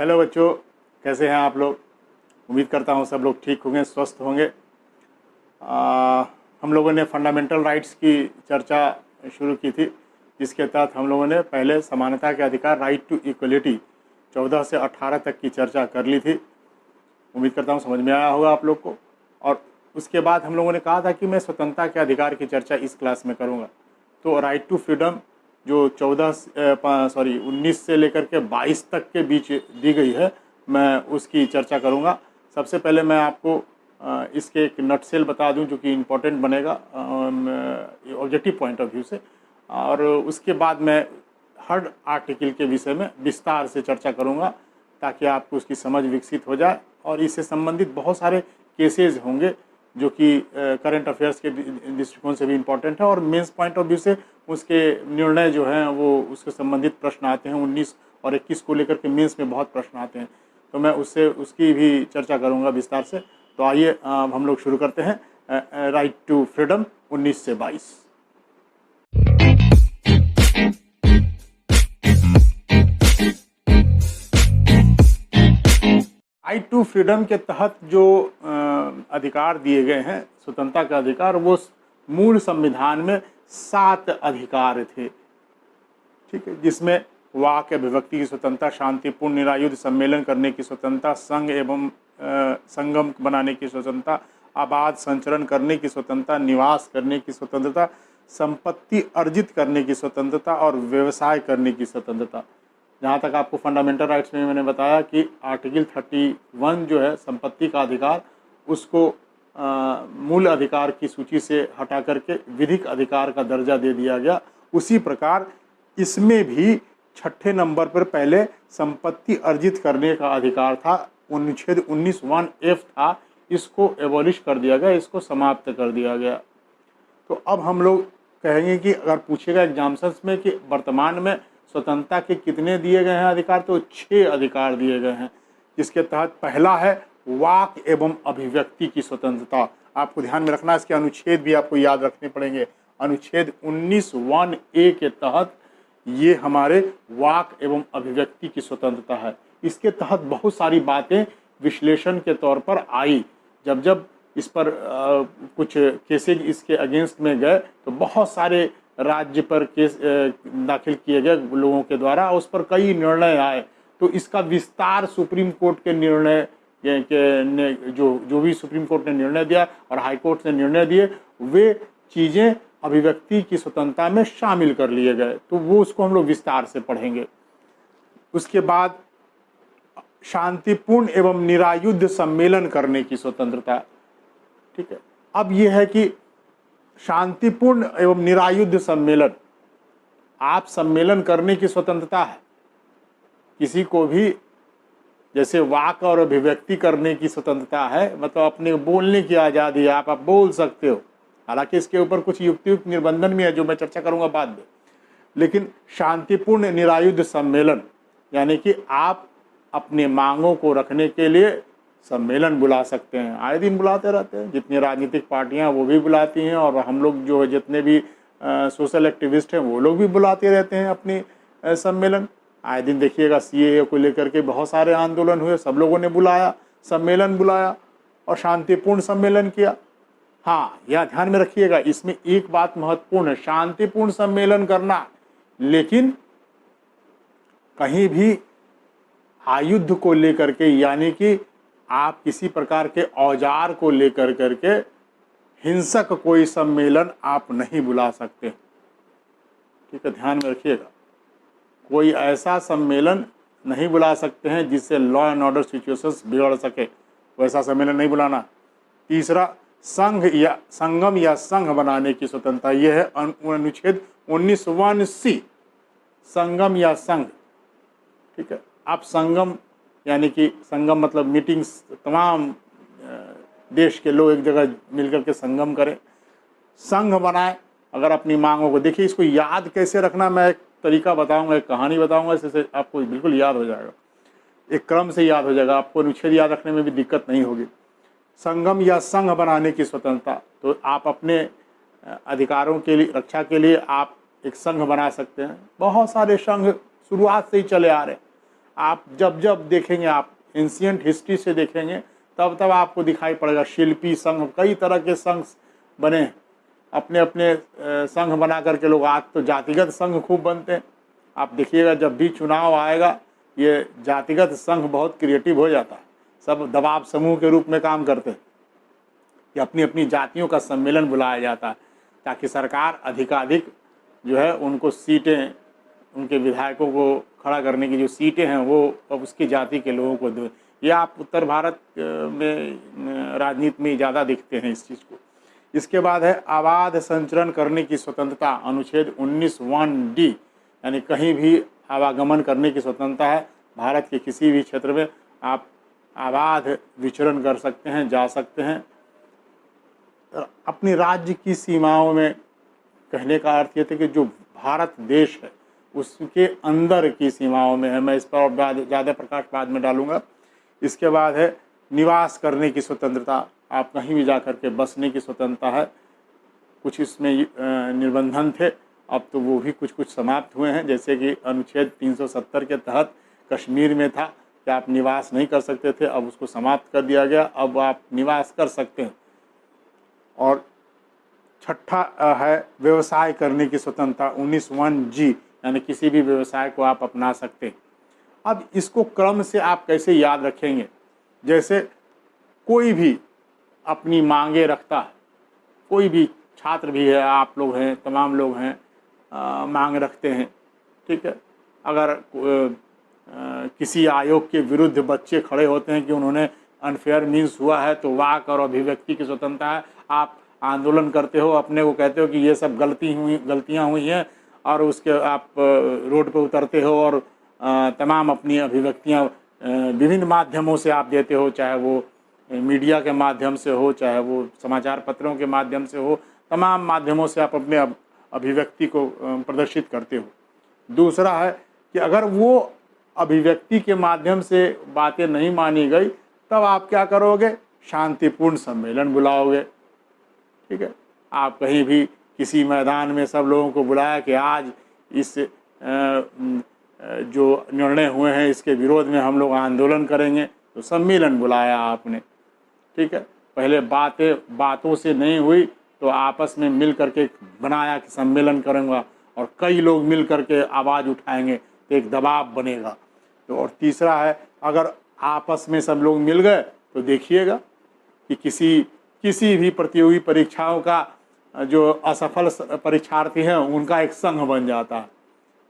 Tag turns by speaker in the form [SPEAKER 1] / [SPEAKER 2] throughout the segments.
[SPEAKER 1] Hello बच्चों, कैसे हैं आप लोग। उम्मीद करता हूँ सब लोग ठीक होंगे, स्वस्थ होंगे। हम लोगों ने फंडामेंटल राइट्स की चर्चा शुरू की थी, जिसके तहत हम लोगों ने पहले समानता के अधिकार, राइट टू इक्वलिटी 14 से 18 तक की चर्चा कर ली थी। उम्मीद करता हूँ समझ में आया होगा आप लोग को। और उसके बाद हम लोगों ने कहा था कि मैं स्वतंत्रता के अधिकार की चर्चा इस क्लास में करूँगा। तो राइट टू फ्रीडम जो 19 से लेकर के 22 तक के बीच दी गई है, मैं उसकी चर्चा करूँगा। सबसे पहले मैं आपको इसके एक नटसेल बता दूं जो कि इम्पोर्टेंट बनेगा ऑब्जेक्टिव पॉइंट ऑफ व्यू से, और उसके बाद मैं हर आर्टिकल के विषय में विस्तार से चर्चा करूँगा ताकि आपको उसकी समझ विकसित हो जाए। और इससे संबंधित बहुत सारे केसेस होंगे जो कि करंट अफेयर्स के दृष्टिकोण से भी इम्पोर्टेंट है, और मेंस पॉइंट ऑफ व्यू से उसके निर्णय जो हैं वो उसके संबंधित प्रश्न आते हैं। 19 और 21 को लेकर के मेंस में बहुत प्रश्न आते हैं, तो मैं उसकी भी चर्चा करूंगा विस्तार से। तो आइए हम लोग शुरू करते हैं राइट टू फ्रीडम 19 से 22। राइट टू फ्रीडम के तहत जो अधिकार दिए गए हैं, स्वतंत्रता का अधिकार, वो मूल संविधान में 7 अधिकार थे, ठीक है, जिसमें वाक अभिव्यक्ति की स्वतंत्रता, शांतिपूर्ण निरायुध सम्मेलन करने की स्वतंत्रता, संघ एवं संगम बनाने की स्वतंत्रता, आबाद संचरण करने की स्वतंत्रता, निवास करने की स्वतंत्रता, संपत्ति अर्जित करने की स्वतंत्रता और व्यवसाय करने की स्वतंत्रता। जहाँ तक आपको फंडामेंटल राइट्स में मैंने बताया कि आर्टिकल 31 जो है संपत्ति का अधिकार, उसको मूल अधिकार की सूची से हटा करके विधिक अधिकार का दर्जा दे दिया गया। उसी प्रकार इसमें भी 6ठे नंबर पर पहले संपत्ति अर्जित करने का अधिकार था, अनुच्छेद 19(1)(f) था, इसको एबॉलिश कर दिया गया, इसको समाप्त कर दिया गया। तो अब हम लोग कहेंगे कि अगर पूछेगा एग्जाम्सन्स में कि वर्तमान में स्वतंत्रता के कितने दिए गए हैं अधिकार, तो 6 अधिकार दिए गए हैं, जिसके तहत पहला है वाक एवं अभिव्यक्ति की स्वतंत्रता। आपको ध्यान में रखना, इसके अनुच्छेद भी आपको याद रखने पड़ेंगे। अनुच्छेद 19(1)(a) के तहत ये हमारे वाक एवं अभिव्यक्ति की स्वतंत्रता है। इसके तहत बहुत सारी बातें विश्लेषण के तौर पर आई। जब जब इस पर कुछ केसेज इसके अगेंस्ट में गए तो बहुत सारे राज्य पर केस दाखिल किए गए लोगों के द्वारा, उस पर कई निर्णय आए। तो इसका विस्तार सुप्रीम कोर्ट के निर्णय ने जो भी सुप्रीम कोर्ट ने निर्णय दिया और हाई कोर्ट ने निर्णय दिए, वे चीज़ें अभिव्यक्ति की स्वतंत्रता में शामिल कर लिए गए। तो वो उसको हम लोग विस्तार से पढ़ेंगे। उसके बाद शांतिपूर्ण एवं निरायुध सम्मेलन करने की स्वतंत्रता, ठीक है। अब ये है कि शांतिपूर्ण एवं निरायुध सम्मेलन, आप सम्मेलन करने की स्वतंत्रता है। किसी को भी जैसे वाक और अभिव्यक्ति करने की स्वतंत्रता है, मतलब अपने बोलने की आज़ादी है, आप बोल सकते हो। हालांकि इसके ऊपर कुछ युक्तियुक्त निर्बंधन भी है जो मैं चर्चा करूंगा बाद में। लेकिन शांतिपूर्ण निरायुध सम्मेलन यानी कि आप अपने मांगों को रखने के लिए सम्मेलन बुला सकते हैं। आए दिन बुलाते रहते हैं, जितनी राजनीतिक पार्टियां वो भी बुलाती हैं, और हम लोग जो है जितने भी सोशल एक्टिविस्ट हैं वो लोग भी बुलाते रहते हैं अपने सम्मेलन। आए दिन देखिएगा CAA को लेकर के बहुत सारे आंदोलन हुए, सब लोगों ने बुलाया, सम्मेलन बुलाया और शांतिपूर्ण सम्मेलन किया। हाँ, यह ध्यान में रखिएगा, इसमें एक बात महत्वपूर्ण है, शांतिपूर्ण सम्मेलन करना, लेकिन कहीं भी आयुध को लेकर के, यानी कि आप किसी प्रकार के औजार को लेकर करके हिंसक कोई सम्मेलन आप नहीं बुला सकते, ठीक है, ध्यान में रखिएगा। कोई ऐसा सम्मेलन नहीं बुला सकते हैं जिससे लॉ एंड ऑर्डर सिचुएशंस बिगड़ सके, वैसा सम्मेलन नहीं बुलाना। तीसरा, संघ या संगम या संघ बनाने की स्वतंत्रता, यह है अनुच्छेद 19(1)(c), संगम या संघ, ठीक है। आप संगम यानी कि संगम मतलब मीटिंग्स, तमाम देश के लोग एक जगह मिलकर के संगम करें, संघ बनाएं। अगर अपनी मांगों को देखिए, इसको याद कैसे रखना, मैं एक तरीका बताऊंगा, एक कहानी बताऊंगा, इससे आपको बिल्कुल याद हो जाएगा, एक क्रम से याद हो जाएगा, आपको अनुच्छेद याद रखने में भी दिक्कत नहीं होगी। संगम या संघ बनाने की स्वतंत्रता, तो आप अपने अधिकारों के लिए, रक्षा के लिए आप एक संघ बना सकते हैं। बहुत सारे संघ शुरुआत से ही चले आ रहे हैं। आप जब जब देखेंगे, आप एंशियंट हिस्ट्री से देखेंगे, तब तब आपको दिखाई पड़ेगा शिल्पी संघ, कई तरह के संघ बने हैं। अपने अपने संघ बना करके लोग, आज तो जातिगत संघ खूब बनते हैं। आप देखिएगा जब भी चुनाव आएगा, ये जातिगत संघ बहुत क्रिएटिव हो जाता है। सब दबाव समूह के रूप में काम करते हैं कि अपनी अपनी जातियों का सम्मेलन बुलाया जाता है, ताकि सरकार अधिकाधिक जो है उनको सीटें, उनके विधायकों को खड़ा करने की जो सीटें हैं वो अब उसकी जाति के लोगों को दे। ये आप उत्तर भारत में राजनीति में ज़्यादा दिखते हैं इस चीज़ को। इसके बाद है आबाद संचरण करने की स्वतंत्रता, अनुच्छेद 19(1)D, यानी कहीं भी आवागमन करने की स्वतंत्रता है। भारत के किसी भी क्षेत्र में आप आबाद विचरण कर सकते हैं, जा सकते हैं। अपने राज्य की सीमाओं में, कहने का अर्थ ये था कि जो भारत देश है उसके अंदर की सीमाओं में है। मैं इस पर ज़्यादा प्रकाश बाद में डालूंगा। इसके बाद है निवास करने की स्वतंत्रता, आप कहीं भी जा कर के बसने की स्वतंत्रता है। कुछ इसमें निर्बंधन थे, अब तो वो भी कुछ कुछ समाप्त हुए हैं। जैसे कि अनुच्छेद 370 के तहत कश्मीर में था कि आप निवास नहीं कर सकते थे, अब उसको समाप्त कर दिया गया, अब आप निवास कर सकते हैं। और छठा है व्यवसाय करने की स्वतंत्रता, 19(1)G, यानी किसी भी व्यवसाय को आप अपना सकते हैं। अब इसको क्रम से आप कैसे याद रखेंगे? जैसे कोई भी अपनी मांगे रखता है, कोई भी छात्र भी है, आप लोग हैं, तमाम लोग हैं, मांग रखते हैं, ठीक है। अगर किसी आयोग के विरुद्ध बच्चे खड़े होते हैं कि उन्होंने अनफेयर मीन्स हुआ है, तो वाक और अभिव्यक्ति की स्वतंत्रता है। आप आंदोलन करते हो, अपने को कहते हो कि ये सब गलतियाँ हुई हैं, और उसके आप रोड पे उतरते हो और तमाम अपनी अभिव्यक्तियाँ विभिन्न माध्यमों से आप देते हो, चाहे वो मीडिया के माध्यम से हो, चाहे वो समाचार पत्रों के माध्यम से हो, तमाम माध्यमों से आप अपने अभिव्यक्ति को प्रदर्शित करते हो। दूसरा है कि अगर वो अभिव्यक्ति के माध्यम से बातें नहीं मानी गई, तब आप क्या करोगे? शांतिपूर्ण सम्मेलन बुलाओगे, ठीक है। आप कहीं भी किसी मैदान में सब लोगों को बुलाया कि आज इस जो निर्णय हुए हैं इसके विरोध में हम लोग आंदोलन करेंगे, तो सम्मेलन बुलाया आपने, ठीक है। पहले बातों से नहीं हुई, तो आपस में मिल करके बनाया कि सम्मेलन करूँगा, और कई लोग मिल करके आवाज़ उठाएंगे तो एक दबाव बनेगा। तो और तीसरा है, अगर आपस में सब लोग मिल गए तो देखिएगा कि किसी भी प्रतियोगी परीक्षाओं का जो असफल परीक्षार्थी हैं उनका एक संघ बन जाता है।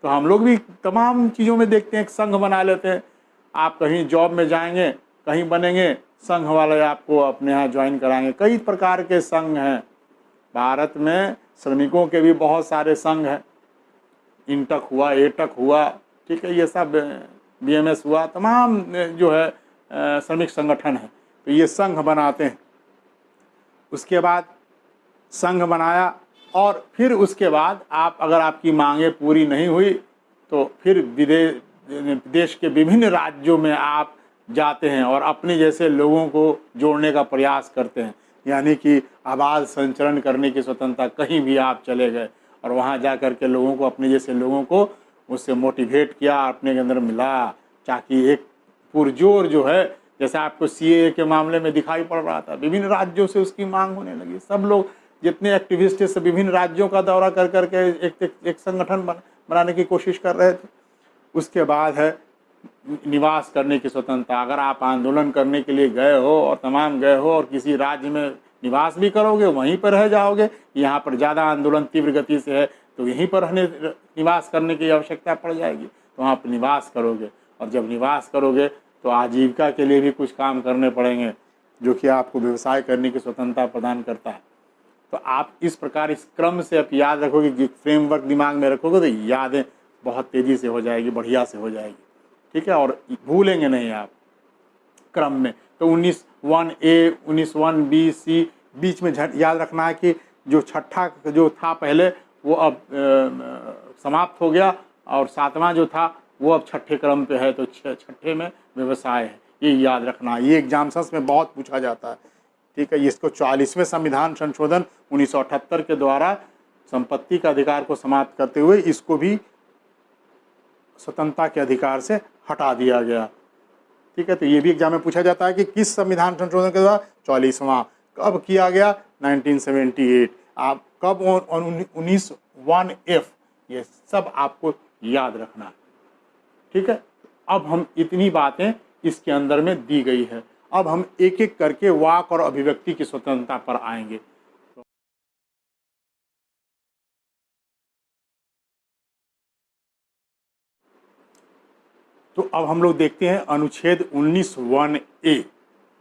[SPEAKER 1] तो हम लोग भी तमाम चीज़ों में देखते हैं, एक संघ बना लेते हैं। आप कहीं जॉब में जाएंगे, कहीं बनेंगे, संघ वाले आपको अपने यहाँ ज्वाइन कराएंगे। कई प्रकार के संघ हैं भारत में, श्रमिकों के भी बहुत सारे संघ हैं, इंटक हुआ, एटक हुआ, ठीक है, ये सब BMS हुआ, तमाम जो है श्रमिक संगठन है, तो ये संघ बनाते हैं। उसके बाद संघ बनाया, और फिर उसके बाद आप, अगर आपकी मांगें पूरी नहीं हुई, तो फिर देश के विभिन्न राज्यों में आप जाते हैं और अपने जैसे लोगों को जोड़ने का प्रयास करते हैं। यानी कि आवाज़ संचरण करने की स्वतंत्रता, कहीं भी आप चले गए और वहाँ जा कर के लोगों को, अपने जैसे लोगों को उससे मोटिवेट किया, अपने के अंदर मिला, ताकि एक पुरजोर जो है, जैसे आपको CAA के मामले में दिखाई पड़ रहा था, विभिन्न राज्यों से उसकी मांग होने लगी। सब लोग जितने एक्टिविस्ट थे, विभिन्न राज्यों का दौरा कर करके एक संगठन बनाने की कोशिश कर रहे थे। उसके बाद है निवास करने की स्वतंत्रता। अगर आप आंदोलन करने के लिए गए हो और तमाम गए हो और किसी राज्य में निवास भी करोगे, वहीं पर रह जाओगे, यहाँ पर ज़्यादा आंदोलन तीव्र गति से है तो यहीं पर निवास करने की आवश्यकता पड़ जाएगी, तो वहाँ पर निवास करोगे। और जब निवास करोगे तो आजीविका के लिए भी कुछ काम करने पड़ेंगे, जो कि आपको व्यवसाय करने की स्वतंत्रता प्रदान करता है। तो आप इस प्रकार, इस क्रम से आप याद रखोगे, कि फ्रेमवर्क दिमाग में रखोगे, तो यादें बहुत तेज़ी से हो जाएगी, बढ़िया से हो जाएगी, ठीक है, और भूलेंगे नहीं आप क्रम में। तो 19(1)A, 19(1)B(C), बीच में याद रखना है कि जो छठा जो था पहले, वो अब समाप्त हो गया, और सातवां जो था वो अब छठे क्रम पे है, तो छठे में व्यवसाय है। ये याद रखना है, ये एग्जाम्स में बहुत पूछा जाता है, ठीक है। इसको 44वें संविधान संशोधन 1978 के द्वारा संपत्ति का अधिकार को समाप्त करते हुए इसको भी स्वतंत्रता के अधिकार से हटा दिया गया। ठीक है, तो ये भी एग्जाम में पूछा जाता है कि किस संविधान संशोधन के द्वारा 44वां कब किया गया, 1978। आप कब, 19(1)(f), ये सब आपको याद रखना है। ठीक है, अब हम इतनी बातें इसके अंदर में दी गई है। अब हम एक एक करके वाक और अभिव्यक्ति की स्वतंत्रता पर आएंगे। तो अब हम लोग देखते हैं अनुच्छेद 19(1)(a),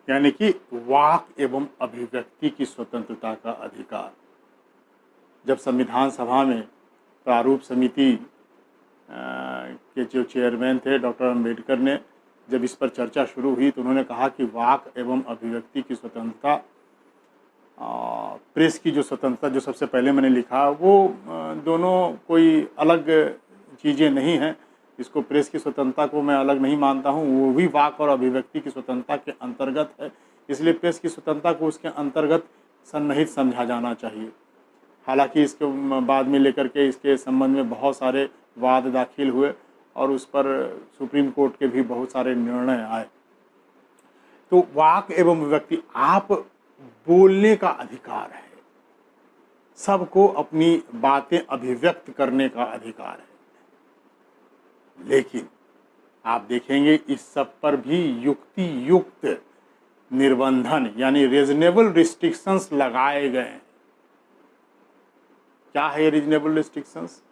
[SPEAKER 1] यानी कि वाक एवं अभिव्यक्ति की स्वतंत्रता का अधिकार। जब संविधान सभा में प्रारूप समिति के जो चेयरमैन थे डॉक्टर अंबेडकर ने, जब इस पर चर्चा शुरू हुई तो उन्होंने कहा कि वाक एवं अभिव्यक्ति की स्वतंत्रता, प्रेस की जो स्वतंत्रता जो सबसे पहले मैंने लिखा, वो दोनों कोई अलग चीज़ें नहीं हैं। इसको, प्रेस की स्वतंत्रता को मैं अलग नहीं मानता हूँ, वो भी वाक और अभिव्यक्ति की स्वतंत्रता के अंतर्गत है। इसलिए प्रेस की स्वतंत्रता को उसके अंतर्गत सन्निहित समझा जाना चाहिए। हालांकि इसके बाद में लेकर के इसके संबंध में बहुत सारे वाद दाखिल हुए और उस पर सुप्रीम कोर्ट के भी बहुत सारे निर्णय आए। तो वाक एवं अभिव्यक्ति, आप बोलने का अधिकार है, सबको अपनी बातें अभिव्यक्त करने का अधिकार है। लेकिन आप देखेंगे इस सब पर भी युक्ति युक्त निर्बंधन यानी रीजनेबल रिस्ट्रिक्शंस लगाए गए हैं। क्या है रीजनेबल रिस्ट्रिक्शंस?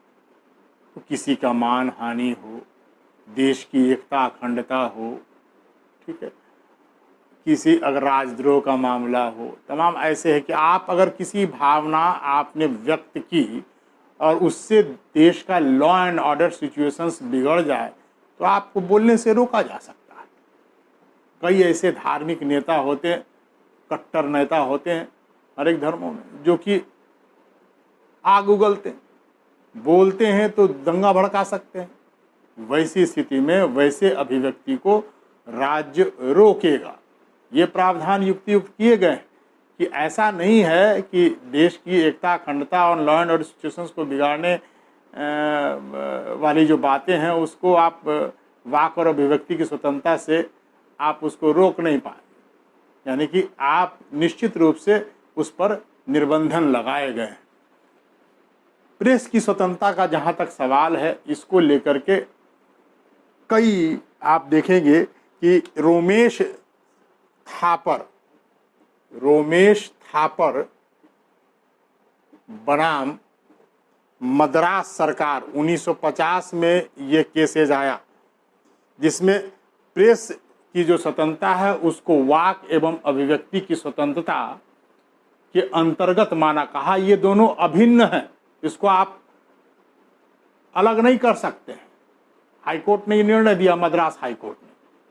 [SPEAKER 1] तो किसी का मान हानि हो, देश की एकता अखंडता हो, ठीक है, किसी अगर राजद्रोह का मामला हो, तमाम ऐसे है कि आप अगर किसी भावना आपने व्यक्त की और उससे देश का लॉ एंड ऑर्डर सिचुएशंस बिगड़ जाए तो आपको बोलने से रोका जा सकता है। कई ऐसे धार्मिक नेता होते हैं, कट्टर नेता होते हैं हर एक धर्मों में, जो कि आग उगलते हैं, बोलते हैं तो दंगा भड़का सकते हैं। वैसी स्थिति में वैसे अभिव्यक्ति को राज्य रोकेगा। ये प्रावधान युक्त किए गए हैं कि ऐसा नहीं है कि देश की एकता अखंडता और लॉ एंड ऑर्डर सिचुएशंस को बिगाड़ने वाली जो बातें हैं उसको आप वाक और अभिव्यक्ति की स्वतंत्रता से आप उसको रोक नहीं पाए, यानी कि आप निश्चित रूप से उस पर निर्बंधन लगाए गए हैं। प्रेस की स्वतंत्रता का जहाँ तक सवाल है, इसको लेकर के कई आप देखेंगे कि रोमेश थापर बनाम मद्रास सरकार 1950 में ये केसेज आया, जिसमें प्रेस की जो स्वतंत्रता है उसको वाक एवं अभिव्यक्ति की स्वतंत्रता के अंतर्गत माना। कहा ये दोनों अभिन्न हैं, इसको आप अलग नहीं कर सकते हैं। हाईकोर्ट ने ये निर्णय दिया, मद्रास हाईकोर्ट ने,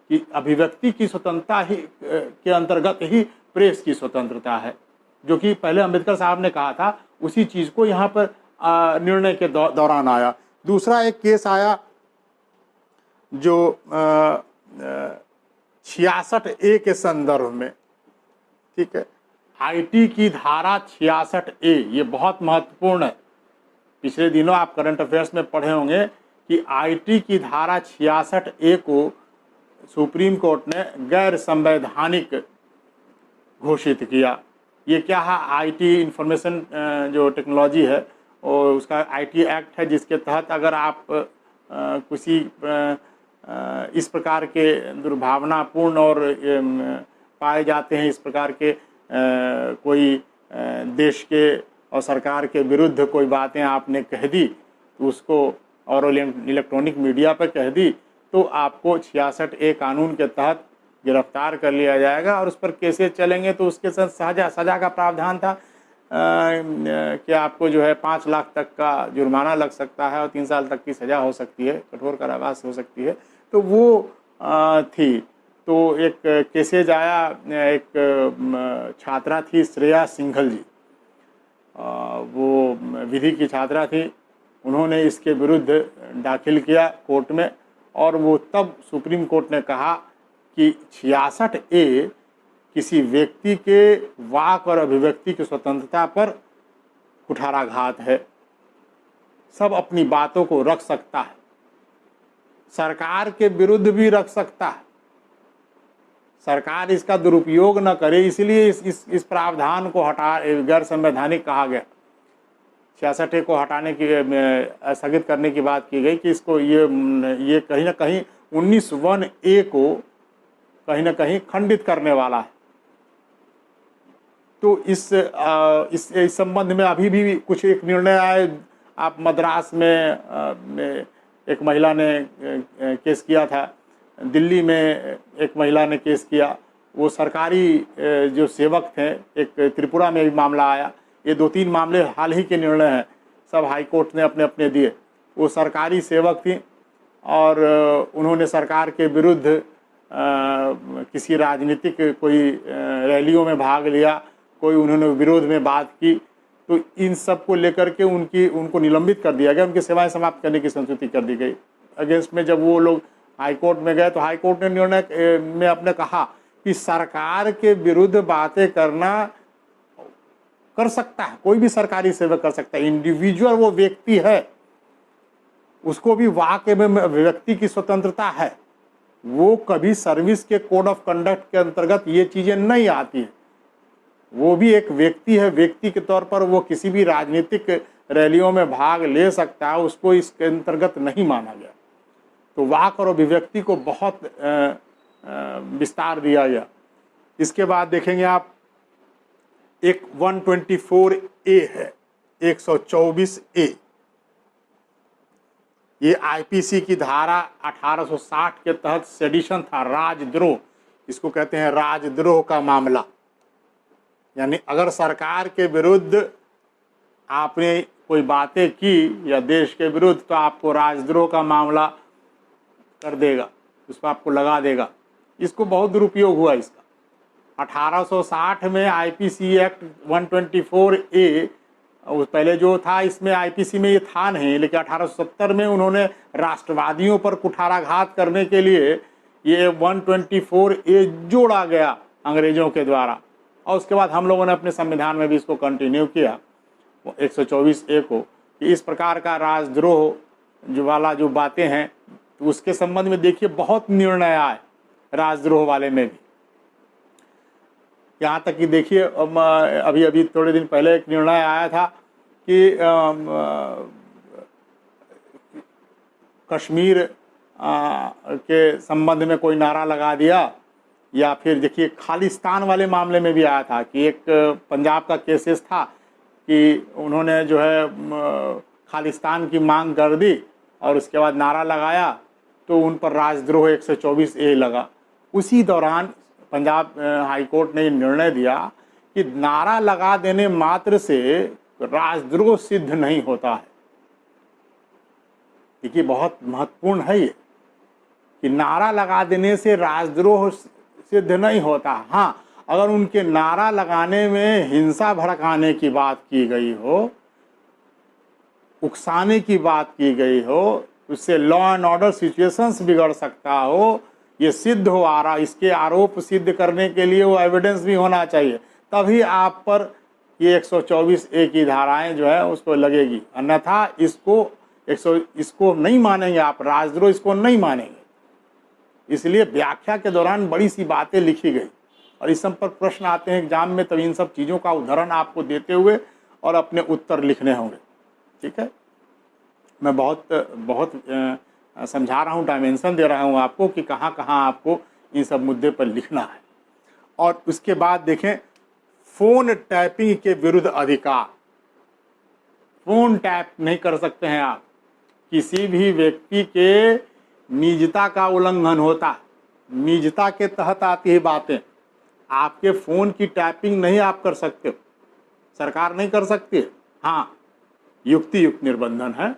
[SPEAKER 1] कि अभिव्यक्ति की स्वतंत्रता ही के अंतर्गत ही प्रेस की स्वतंत्रता है, जो कि पहले अंबेडकर साहब ने कहा था, उसी चीज़ को यहाँ पर निर्णय के दौरान आया। दूसरा एक केस आया जो 66A के संदर्भ में, ठीक है, आईटी की धारा 66A, ये बहुत महत्वपूर्ण है। पिछले दिनों आप करंट अफेयर्स में पढ़े होंगे कि आईटी की धारा 66A को सुप्रीम कोर्ट ने गैर संवैधानिक घोषित किया। ये क्या है? आईटी इंफॉर्मेशन जो टेक्नोलॉजी है और उसका आईटी एक्ट है, जिसके तहत अगर आप किसी इस प्रकार के दुर्भावनापूर्ण और पाए जाते हैं, इस प्रकार के कोई देश के और सरकार के विरुद्ध कोई बातें आपने कह दी तो उसको, और इलेक्ट्रॉनिक मीडिया पर कह दी, तो आपको 66A कानून के तहत गिरफ्तार कर लिया जाएगा और उस पर केसेस चलेंगे। तो उसके साथ सजा का प्रावधान था कि आपको जो है 5 लाख तक का जुर्माना लग सकता है और 3 साल तक की सज़ा हो सकती है, कठोर कारावास हो सकती है। तो वो थी। तो एक केसेज आया, एक छात्रा थी श्रेया सिंघल जी, वो विधि की छात्रा थी, उन्होंने इसके विरुद्ध दाखिल किया कोर्ट में, और वो तब सुप्रीम कोर्ट ने कहा कि 66A किसी व्यक्ति के वाक और अभिव्यक्ति की स्वतंत्रता पर कुठाराघात है, सब अपनी बातों को रख सकता है। सरकार के विरुद्ध भी रख सकता है, सरकार इसका दुरुपयोग न करे, इसलिए इस प्रावधान को हटा गैर संवैधानिक कहा गया। 66 को हटाने की, स्थगित करने की बात की गई कि इसको ये कहीं ना कहीं 19(1)(a) को कहीं ना कहीं खंडित करने वाला है। तो इस संबंध में अभी भी कुछ एक निर्णय आए। आप मद्रास में एक महिला ने केस किया था, दिल्ली में एक महिला ने केस किया, वो सरकारी जो सेवक थे। एक त्रिपुरा में भी मामला आया। ये 2-3 मामले हाल ही के निर्णय हैं, सब हाई कोर्ट ने अपने अपने दिए। वो सरकारी सेवक थी और उन्होंने सरकार के विरुद्ध किसी राजनीतिक कोई रैलियों में भाग लिया, कोई उन्होंने विरोध में बात की, तो इन सब को लेकर के उनको निलंबित कर दिया गया, उनकी सेवाएं समाप्त करने की संस्तुति कर दी गई। अगेंस्ट में जब वो लोग हाई कोर्ट में गए तो हाई कोर्ट ने निर्णय में अपने कहा कि सरकार के विरुद्ध बातें करना कर सकता है, कोई भी सरकारी सेवक कर सकता है, इंडिविजुअल वो व्यक्ति है, उसको भी वाक एवं अभिव्यक्ति की स्वतंत्रता है। वो कभी सर्विस के कोड ऑफ कंडक्ट के अंतर्गत ये चीज़ें नहीं आती है। वो भी एक व्यक्ति है, व्यक्ति के तौर पर वो किसी भी राजनीतिक रैलियों में भाग ले सकता है, उसको इसके अंतर्गत नहीं माना गया। तो वाक और अभिव्यक्ति को बहुत विस्तार दिया गया। इसके बाद देखेंगे आप, एक 124A है, 124A, ये आईपीसी की धारा 1860 के तहत सेडिशन था, राजद्रोह, इसको कहते हैं राजद्रोह का मामला। यानी अगर सरकार के विरुद्ध आपने कोई बातें की या देश के विरुद्ध, तो आपको राजद्रोह का मामला कर देगा, उस पर आपको लगा देगा। इसको बहुत दुरुपयोग हुआ इसका। 1860 में आईपीसी एक्ट 124A, पहले जो था इसमें आईपीसी में ये था नहीं, लेकिन 1870 में उन्होंने राष्ट्रवादियों पर कुठाराघात करने के लिए ये 124A जोड़ा गया अंग्रेजों के द्वारा, और उसके बाद हम लोगों ने अपने संविधान में भी इसको कंटिन्यू किया 124A को, कि इस प्रकार का राजद्रोह जो वाला जो बातें हैं, तो उसके संबंध में देखिए बहुत निर्णय आए राजद्रोह वाले में भी। यहाँ तक कि देखिए अभी थोड़े दिन पहले एक निर्णय आया था कि कश्मीर के संबंध में कोई नारा लगा दिया, या फिर देखिए खालिस्तान वाले मामले में भी आया था कि एक पंजाब का केसेस था कि उन्होंने जो है खालिस्तान की मांग कर दी और उसके बाद नारा लगाया, तो उन पर राजद्रोह 124A लगा। उसी दौरान पंजाब हाई कोर्ट ने निर्णय दिया कि नारा लगा देने मात्र से राजद्रोह सिद्ध नहीं होता है। देखिए बहुत महत्वपूर्ण है ये कि नारा लगा देने से राजद्रोह सिद्ध नहीं होता। हाँ, अगर उनके नारा लगाने में हिंसा भड़काने की बात की गई हो, उकसाने की बात की गई हो, उससे लॉ एंड ऑर्डर सिचुएशंस बिगड़ सकता हो, ये सिद्ध हो आ रहा, इसके आरोप सिद्ध करने के लिए वो एविडेंस भी होना चाहिए, तभी आप पर ये 124A की धाराएं जो है उसको लगेगी। अन्यथा इसको नहीं मानेंगे आप, राजद्रोह इसको नहीं मानेंगे। इसलिए व्याख्या के दौरान बड़ी सी बातें लिखी गई और इस सब पर प्रश्न आते हैं एग्जाम में, तब इन सब चीज़ों का उदाहरण आपको देते हुए और अपने उत्तर लिखने होंगे। ठीक है, मैं बहुत समझा रहा हूँ, डायमेंशन दे रहा हूँ आपको कि कहाँ कहाँ आपको इन सब मुद्दे पर लिखना है। और उसके बाद देखें, फ़ोन टैपिंग के विरुद्ध अधिकार। फ़ोन टैप नहीं कर सकते हैं आप, किसी भी व्यक्ति के निजता का उल्लंघन होता है, निजता के तहत आती है बातें। आपके फ़ोन की टैपिंग नहीं आप कर सकते हो, सरकार नहीं कर सकती है। हाँ, युक्त निर्बंधन है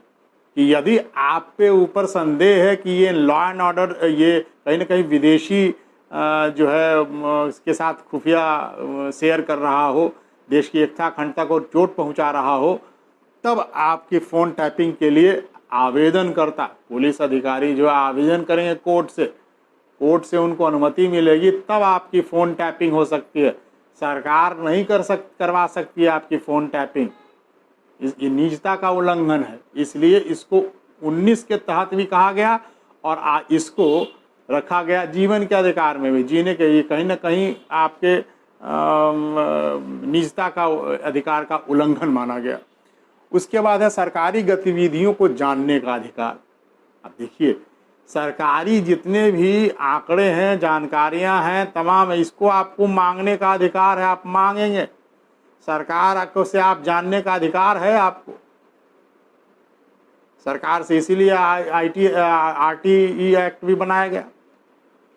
[SPEAKER 1] कि यदि आप पे ऊपर संदेह है कि ये लॉ एंड ऑर्डर, ये कहीं ना कहीं विदेशी जो है इसके साथ खुफिया शेयर कर रहा हो, देश की एकता अखंडता को चोट पहुंचा रहा हो, तब आपकी फ़ोन टैपिंग के लिए आवेदन करता पुलिस अधिकारी जो आवेदन करेंगे कोर्ट से उनको अनुमति मिलेगी, तब आपकी फ़ोन टैपिंग हो सकती है। सरकार नहीं करवा सकती है आपकी फ़ोन टैपिंग। ये निजता का उल्लंघन है, इसलिए इसको 19 के तहत भी कहा गया और इसको रखा गया जीवन के अधिकार में भी, जीने के लिए कहीं ना कहीं आपके निजता का अधिकार का उल्लंघन माना गया। उसके बाद है सरकारी गतिविधियों को जानने का अधिकार। अब देखिए, सरकारी जितने भी आंकड़े हैं, जानकारियां हैं, तमाम इसको आपको मांगने का अधिकार है, आप मांगेंगे। सरकार को से आप जानने का अधिकार है आपको सरकार से, इसीलिए आरटीई एक्ट भी बनाया गया।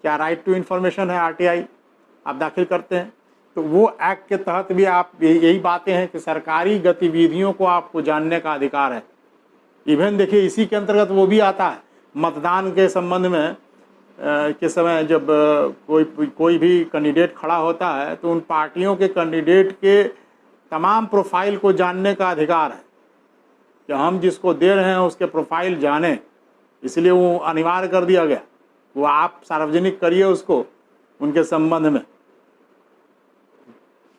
[SPEAKER 1] क्या राइट टू इन्फॉर्मेशन है, आरटीआई आप दाखिल करते हैं तो वो एक्ट के तहत भी आप यही बातें हैं कि सरकारी गतिविधियों को आपको जानने का अधिकार है। इवन देखिए इसी के अंतर्गत वो भी आता है, मतदान के संबंध में के समय जब कोई भी कैंडिडेट खड़ा होता है तो उन पार्टियों के कैंडिडेट के तमाम प्रोफाइल को जानने का अधिकार है कि हम जिसको दे रहे हैं उसके प्रोफाइल जानें, इसलिए वो अनिवार्य कर दिया गया। वो आप सार्वजनिक करिए उसको उनके संबंध में।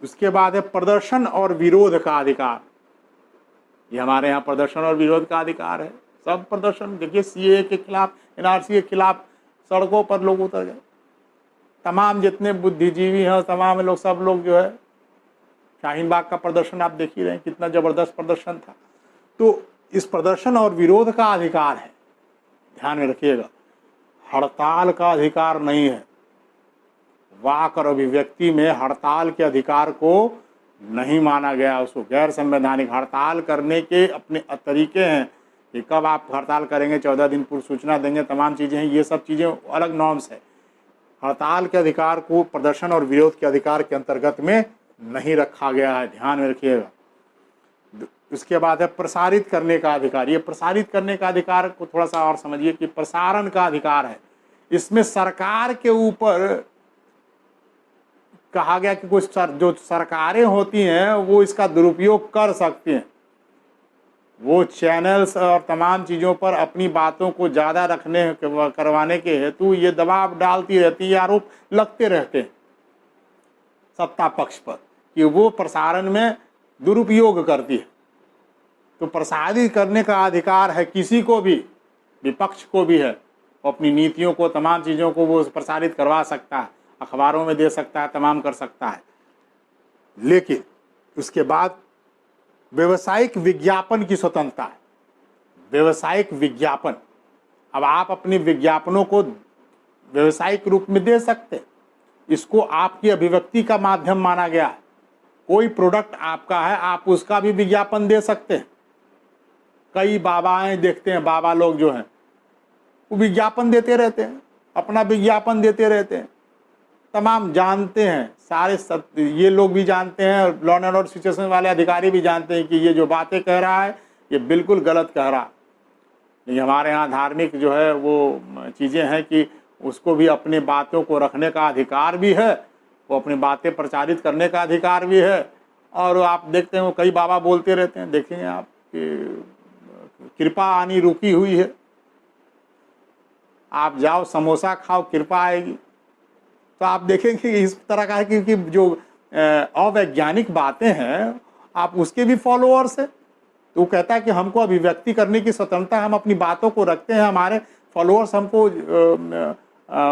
[SPEAKER 1] उसके बाद है प्रदर्शन और विरोध का अधिकार। ये हमारे यहाँ प्रदर्शन और विरोध का अधिकार है। सब प्रदर्शन, देखिए सीए के खिलाफ, एनआरसी के खिलाफ सड़कों पर लोग उतर गए। तमाम जितने बुद्धिजीवी हैं तमाम लोग, सब लोग जो है, शाहीन बाग का प्रदर्शन आप देख ही रहे हैं, कितना ज़बरदस्त प्रदर्शन था। तो इस प्रदर्शन और विरोध का अधिकार है, ध्यान में रखिएगा। हड़ताल का अधिकार नहीं है। वाक और अभिव्यक्ति में हड़ताल के अधिकार को नहीं माना गया। उसको गैर संवैधानिक, हड़ताल करने के अपने तरीके हैं कि कब आप हड़ताल करेंगे, 14 दिन पूर्व सूचना देंगे, तमाम चीज़ें हैं, ये सब चीज़ें अलग नॉर्म्स है। हड़ताल के अधिकार को प्रदर्शन और विरोध के अधिकार के अंतर्गत में नहीं रखा गया है, ध्यान में रखिएगा। उसके बाद है प्रसारित करने का अधिकार। ये प्रसारित करने का अधिकार को थोड़ा सा और समझिए कि प्रसारण का अधिकार है। इसमें सरकार के ऊपर कहा गया कि कुछ जो सरकारें होती हैं वो इसका दुरुपयोग कर सकती हैं। वो चैनल्स और तमाम चीज़ों पर अपनी बातों को ज़्यादा करवाने के हेतु ये दबाव डालती रहती है, आरोप लगते रहते हैं सत्ता पक्ष पर कि वो प्रसारण में दुरुपयोग करती है। तो प्रसारित करने का अधिकार है किसी को भी, विपक्ष को भी है। अपनी नीतियों को, तमाम चीज़ों को वो प्रसारित करवा सकता है, अखबारों में दे सकता है, तमाम कर सकता है। लेकिन उसके बाद व्यवसायिक विज्ञापन की स्वतंत्रता है। व्यवसायिक विज्ञापन, अब आप अपने विज्ञापनों को व्यवसायिक रूप में दे सकते हैं। इसको आपकी अभिव्यक्ति का माध्यम माना गया है। कोई प्रोडक्ट आपका है, आप उसका भी विज्ञापन दे सकते हैं। कई बाबाएं देखते हैं, बाबा लोग जो हैं वो विज्ञापन देते रहते हैं, अपना विज्ञापन देते रहते हैं। तमाम जानते हैं, सारे ये लोग भी जानते हैं, लॉ एंड ऑर्डर सिचुएशन वाले अधिकारी भी जानते हैं कि ये जो बातें कह रहा है ये बिल्कुल गलत कह रहा है। ये हमारे यहाँ धार्मिक जो है वो चीज़ें हैं कि उसको भी अपनी बातों को रखने का अधिकार भी है, वो अपनी बातें प्रचारित करने का अधिकार भी है। और आप देखते हैं वो कई बाबा बोलते रहते हैं, देखेंगे आप कि कृपा आनी रुकी हुई है, आप जाओ समोसा खाओ कृपा आएगी। तो आप देखेंगे कि इस तरह का है क्योंकि जो अवैज्ञानिक बातें हैं आप उसके भी फॉलोअर्स हैं। तो वो कहता है कि हमको अभिव्यक्ति करने की स्वतंत्रता, हम अपनी बातों को रखते हैं, हमारे फॉलोअर्स हमको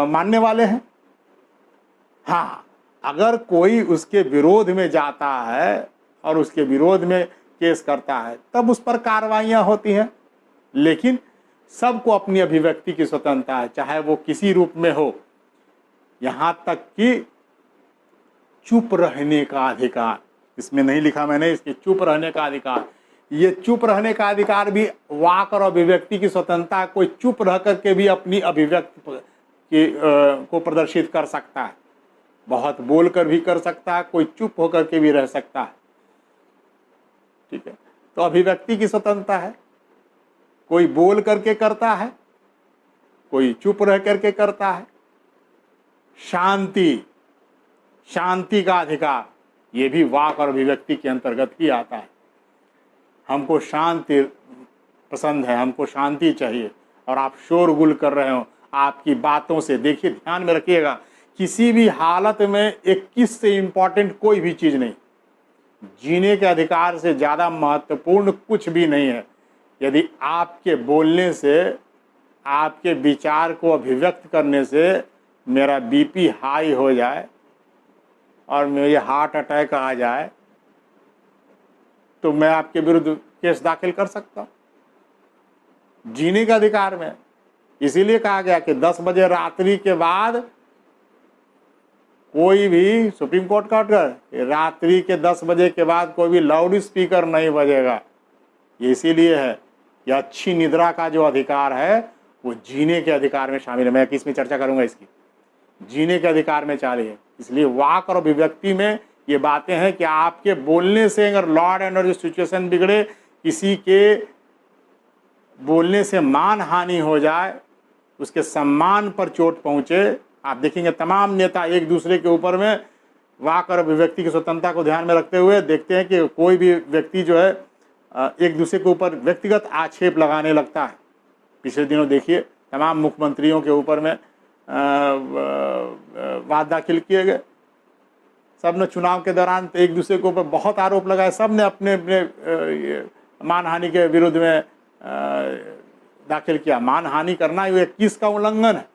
[SPEAKER 1] मानने वाले हैं। हाँ, अगर कोई उसके विरोध में जाता है और उसके विरोध में केस करता है तब उस पर कार्रवाइयाँ होती हैं। लेकिन सबको अपनी अभिव्यक्ति की स्वतंत्रता है, चाहे वो किसी रूप में हो। यहाँ तक कि चुप रहने का अधिकार, इसमें नहीं लिखा मैंने, इसके चुप रहने का अधिकार। ये चुप रहने का अधिकार भी वाक और अभिव्यक्ति की स्वतंत्रता। कोई चुप रह करके भी अपनी अभिव्यक्ति को प्रदर्शित कर सकता है, बहुत बोल कर भी कर सकता है, कोई चुप होकर के भी रह सकता है। ठीक है, तो अभिव्यक्ति की स्वतंत्रता है। कोई बोल करके करता है, कोई चुप रह करके करता है। शांति, शांति का अधिकार, ये भी वाक और अभिव्यक्ति के अंतर्गत ही आता है। हमको शांति पसंद है, हमको शांति चाहिए, और आप शोरगुल कर रहे हो आपकी बातों से। देखिए, ध्यान में रखिएगा, किसी भी हालत में 21 से इम्पोर्टेंट कोई भी चीज़ नहीं, जीने के अधिकार से ज़्यादा महत्वपूर्ण कुछ भी नहीं है। यदि आपके बोलने से आपके विचार को अभिव्यक्त करने से मेरा बीपी हाई हो जाए और मुझे हार्ट अटैक आ जाए तो मैं आपके विरुद्ध केस दाखिल कर सकता हूं। जीने का अधिकार में इसीलिए कहा गया कि 10 बजे रात्रि के बाद कोई भी, सुप्रीम कोर्ट का ऑर्डर, रात्रि के 10 बजे के बाद कोई भी लाउड स्पीकर नहीं बजेगा। ये इसीलिए है कि अच्छी निद्रा का जो अधिकार है वो जीने के अधिकार में शामिल है। मैं किस में चर्चा करूंगा इसकी, जीने के अधिकार में चाहिए। इसलिए वाक और अभिव्यक्ति में ये बातें हैं कि आपके बोलने से अगर लॉ एंड ऑर्डर सिचुएशन बिगड़े, किसी के बोलने से मान हानि हो जाए, उसके सम्मान पर चोट पहुंचे, आप देखेंगे तमाम नेता एक दूसरे के ऊपर में वाक और अभिव्यक्ति की स्वतंत्रता को ध्यान में रखते हुए देखते हैं कि कोई भी व्यक्ति जो है एक दूसरे के ऊपर व्यक्तिगत आक्षेप लगाने लगता है। पिछले दिनों देखिए तमाम मुख्यमंत्रियों के ऊपर में वाद दाखिल किए गए। सब ने चुनाव के दौरान एक दूसरे के ऊपर बहुत आरोप लगाए, सब ने अपने अपने मानहानि के विरुद्ध में दाखिल किया। मानहानि करना ये किसका उल्लंघन है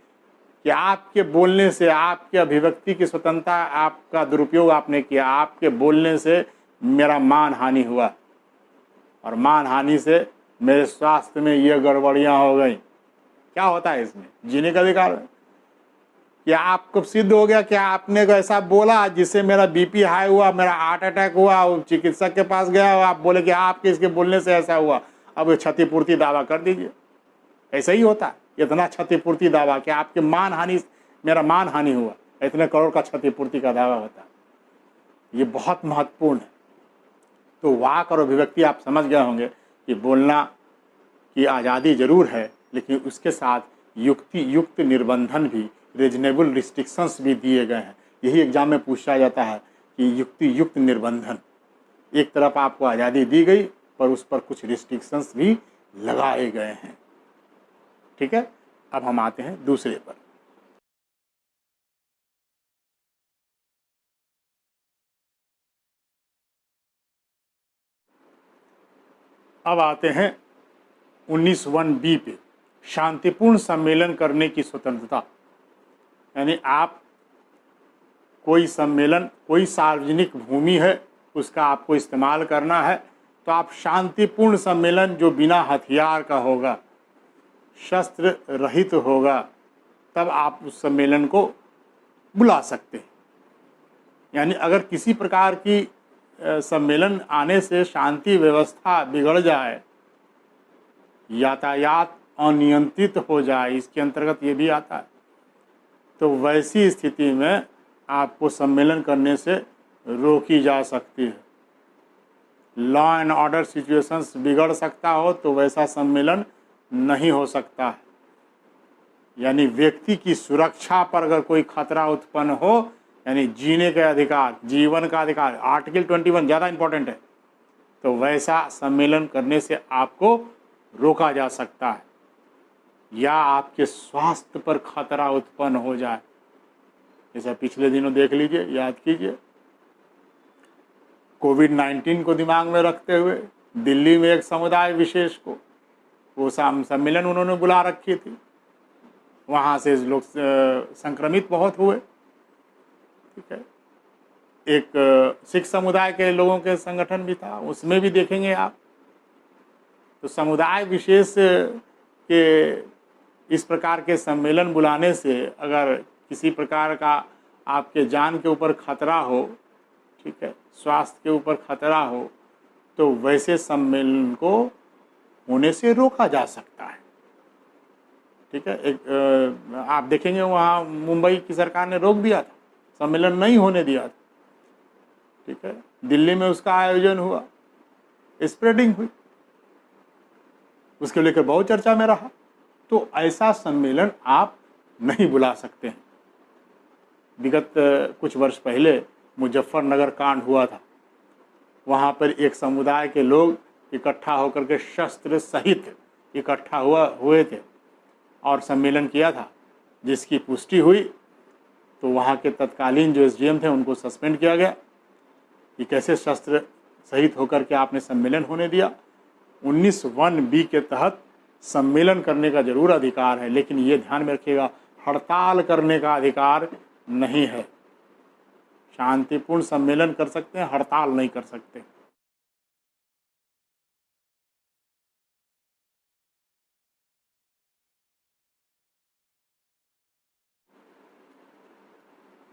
[SPEAKER 1] कि आपके बोलने से, आपके अभिव्यक्ति की स्वतंत्रता, आपका दुरुपयोग आपने किया, आपके बोलने से मेरा मान हानि हुआ और मान हानि से मेरे स्वास्थ्य में ये गड़बड़ियाँ हो गई। क्या होता है इसमें? जीने का अधिकार है। क्या आपको सिद्ध हो गया कि आपने ऐसा बोला जिससे मेरा बीपी हाई हुआ, मेरा हार्ट अटैक हुआ, चिकित्सक के पास गया और आप बोले कि आपके इसके बोलने से ऐसा हुआ, अब क्षतिपूर्ति दावा कर दीजिए। ऐसा ही होता है, इतना क्षतिपूर्ति दावा कि आपके मान हानि, मेरा मान हानि हुआ, इतने करोड़ का क्षतिपूर्ति का दावा होता है। ये बहुत महत्वपूर्ण है। तो वाक और अभिव्यक्ति आप समझ गए होंगे कि बोलना की आज़ादी जरूर है, लेकिन उसके साथ युक्ति युक्त निर्बंधन भी, रीजनेबल रिस्ट्रिक्शंस भी दिए गए हैं। यही एग्जाम में पूछा जाता है कि युक्ति युक्त निर्बंधन, एक तरफ आपको आज़ादी दी गई पर उस पर कुछ रिस्ट्रिक्शंस भी लगाए गए हैं। ठीक है, अब हम आते हैं दूसरे पर। अब आते हैं 19(1)(b) पे, शांतिपूर्ण सम्मेलन करने की स्वतंत्रता। यानी आप कोई सम्मेलन, कोई सार्वजनिक भूमि है, उसका आपको इस्तेमाल करना है तो आप शांतिपूर्ण सम्मेलन जो बिना हथियार का होगा, शस्त्र रहित होगा, तब आप उस सम्मेलन को बुला सकते हैं। यानी अगर किसी प्रकार की सम्मेलन आने से शांति व्यवस्था बिगड़ जाए, यातायात अनियंत्रित हो जाए, इसके अंतर्गत ये भी आता है, तो वैसी स्थिति में आपको सम्मेलन करने से रोकी जा सकती है। लॉ एंड ऑर्डर सिचुएशंस बिगड़ सकता हो तो वैसा सम्मेलन नहीं हो सकता है। यानी व्यक्ति की सुरक्षा पर अगर कोई खतरा उत्पन्न हो, यानी जीने का अधिकार, जीवन का अधिकार, आर्टिकल 21 ज़्यादा इम्पोर्टेंट है, तो वैसा सम्मेलन करने से आपको रोका जा सकता है। या आपके स्वास्थ्य पर खतरा उत्पन्न हो जाए, जैसा पिछले दिनों देख लीजिए, याद कीजिए, कोविड-19 को दिमाग में रखते हुए दिल्ली में एक समुदाय विशेष को वो सम्मेलन उन्होंने बुला रखी थी, वहाँ से लोग संक्रमित बहुत हुए। ठीक है, एक सिख समुदाय के लोगों के संगठन भी था, उसमें भी देखेंगे आप। तो समुदाय विशेष के इस प्रकार के सम्मेलन बुलाने से अगर किसी प्रकार का आपके जान के ऊपर खतरा हो, ठीक है, स्वास्थ्य के ऊपर खतरा हो, तो वैसे सम्मेलन को होने से रोका जा सकता है। ठीक है, एक आप देखेंगे वहाँ मुंबई की सरकार ने रोक दिया था, सम्मेलन नहीं होने दिया था। ठीक है, दिल्ली में उसका आयोजन हुआ, स्प्रेडिंग हुई, उसके लेकर बहुत चर्चा में रहा। तो ऐसा सम्मेलन आप नहीं बुला सकते हैं। विगत कुछ वर्ष पहले मुजफ्फरनगर कांड हुआ था, वहाँ पर एक समुदाय के लोग इकट्ठा होकर के शस्त्र सहित इकट्ठा हुए थे और सम्मेलन किया था, जिसकी पुष्टि हुई तो वहाँ के तत्कालीन जो SDM थे उनको सस्पेंड किया गया कि कैसे शस्त्र सहित होकर के आपने सम्मेलन होने दिया। 19(1)(b) के तहत सम्मेलन करने का जरूर अधिकार है, लेकिन ये ध्यान में रखिएगा, हड़ताल करने का अधिकार नहीं है। शांतिपूर्ण सम्मेलन कर सकते हैं, हड़ताल नहीं कर सकते।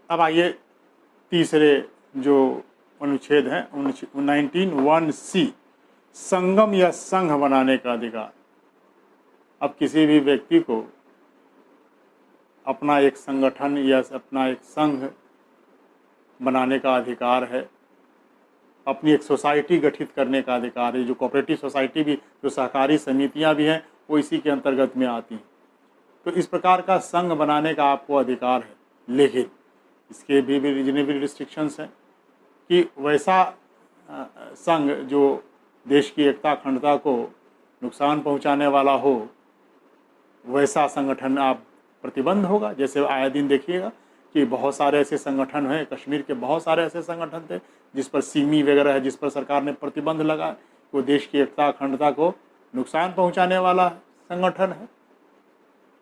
[SPEAKER 1] अब आइए तीसरे जो अनुच्छेद हैं, 19(1)(c), संगम या संघ बनाने का अधिकार। अब किसी भी व्यक्ति को अपना एक संगठन या अपना एक संघ बनाने का अधिकार है, अपनी एक सोसाइटी गठित करने का अधिकार है। जो कोऑपरेटिव सोसाइटी भी, जो सहकारी समितियां भी हैं, वो इसी के अंतर्गत में आती हैं। तो इस प्रकार का संघ बनाने का आपको अधिकार है, लेकिन इसके भी रीजनेबल रिस्ट्रिक्शंस हैं कि वैसा संघ जो देश की एकता अखंडता को नुकसान पहुंचाने वाला हो, वैसा संगठन आप प्रतिबंध होगा। जैसे आए दिन देखिएगा कि बहुत सारे ऐसे संगठन हैं, कश्मीर के बहुत सारे ऐसे संगठन थे जिस पर सिमी वगैरह है, जिस पर सरकार ने प्रतिबंध लगाया, वो देश की एकता अखंडता को नुकसान पहुंचाने वाला संगठन है।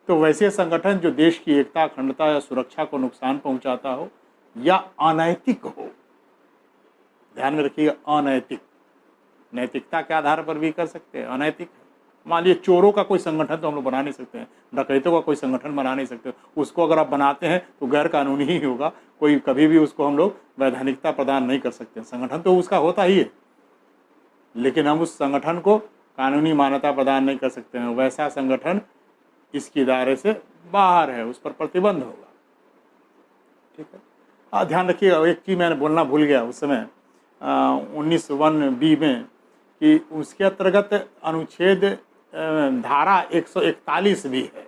[SPEAKER 1] तो वैसे संगठन जो देश की एकता अखंडता या सुरक्षा को नुकसान पहुंचाता हो या अनैतिक हो, ध्यान में रखिएगा, अनैतिक, नैतिकता के आधार पर भी कर सकते हैं, अनैतिक। मान लीजिए चोरों का कोई संगठन तो हम लोग बना नहीं सकते हैं, डकैतों का कोई संगठन बना नहीं सकते, उसको अगर आप बनाते हैं तो गैर कानूनी ही होगा, कोई कभी भी उसको हम लोग वैधानिकता प्रदान नहीं कर सकते। संगठन तो उसका होता ही है, लेकिन हम उस संगठन को कानूनी मान्यता प्रदान नहीं कर सकते हैं। वैसा संगठन इसके दायरे से बाहर है, उस पर प्रतिबंध होगा। ठीक है, ध्यान रखिएगा। एक चीज़ मैंने बोलना भूल गया उस समय 19(1)(b) में, कि उसके अंतर्गत अनुच्छेद धारा 141 भी है,